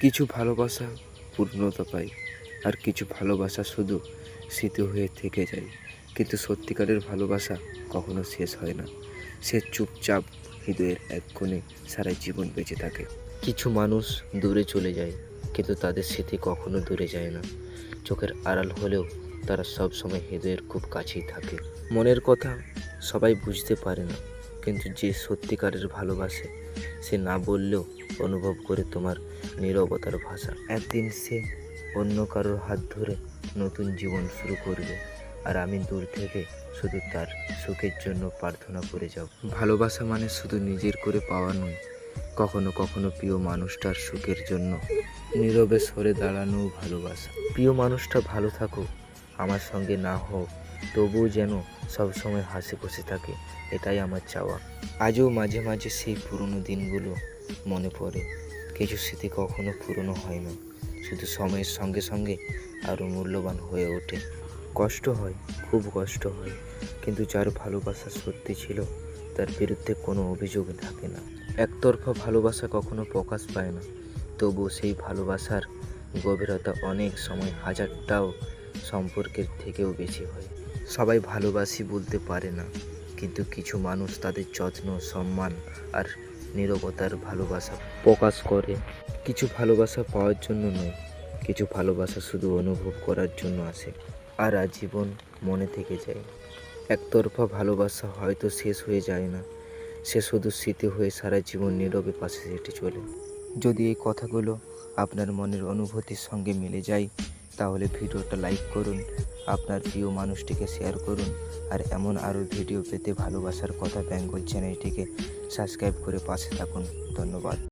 কিছু ভালোবাসা পূর্ণতা পায়, আর কিছু ভালোবাসা শুধু স্মৃতি হয়ে থেকে যায়। কিন্তু সত্যিকারের ভালোবাসা কখনো শেষ হয় না, সে চুপচাপ হৃদয়ের এক কোণে সারা জীবন বেঁচে থাকে। কিছু মানুষ দূরে চলে যায়, কিন্তু তাদের স্মৃতি কখনো দূরে যায় না। চোখের আড়াল হলেও তারা সব সময় হৃদয়ের খুব কাছেই থাকে। মনের কথা সবাই বুঝতে পারে না, কিন্তু যে সত্যিকারের ভালোবাসে সে না বললেও অনুভব করে তোমার নীরবতার ভাষা। একদিন সে অন্য কারোর হাত ধরে নতুন জীবন শুরু করবে, আর আমি দূর থেকে শুধু তার সুখের জন্য প্রার্থনা করে যাব। ভালোবাসা মানে শুধু নিজের করে পাওয়া নয়, কখনো কখনো প্রিয় মানুষটার সুখের জন্য নীরবে সরে দাঁড়ানোও ভালোবাসা। প্রিয় মানুষটা ভালো থাকুক, আমার সঙ্গে না হোক, তবুও যেন সবসময় হাসি খুশি থাকে, এটাই আমার চাওয়া। আজও মাঝে মাঝে সেই পুরনো দিনগুলো মনে পড়ে। কিছু স্মৃতি কখনো পুরনো হয় না, শুধু সময়ের সঙ্গে সঙ্গে আরও মূল্যবান হয়ে ওঠে। কষ্ট হয়, খুব কষ্ট হয়, কিন্তু যার ভালোবাসা সত্যি ছিল তার বিরুদ্ধে কোনো অভিযোগ থাকে না। একতরফা ভালোবাসা কখনো প্রকাশ পায় না, তবুও সেই ভালোবাসার গভীরতা অনেক সময় হাজারটাও সম্পর্কের থেকেও বেশি হয়। সবাই ভালোবাসি বলতে পারে না, কিন্তু কিছু মানুষ তাদের যত্ন, সম্মান আর নীরবতার ভালোবাসা প্রকাশ করে। কিছু ভালোবাসা পাওয়ার জন্য নয়, কিছু ভালোবাসা শুধু অনুভব করার জন্য আসে, আর আজীবন মনে থেকে যায়। একতরফা ভালোবাসা হয়তো শেষ হয়ে যায় না, সে শুধু স্মৃতি হয়ে সারা জীবন নীরবে পাশে হেঁটে চলে। যদি এই কথাগুলো আপনার মনের অনুভূতির সঙ্গে মিলে যায়, তাহলে ভিডিওটা লাইক করুন, আপনার প্রিয় মানুষটিকে শেয়ার করুন, আর এমন আরও ভিডিও পেতে ভালোবাসার কথা বেঙ্গল চ্যানেলটিকে সাবস্ক্রাইব করে পাশে থাকুন। ধন্যবাদ।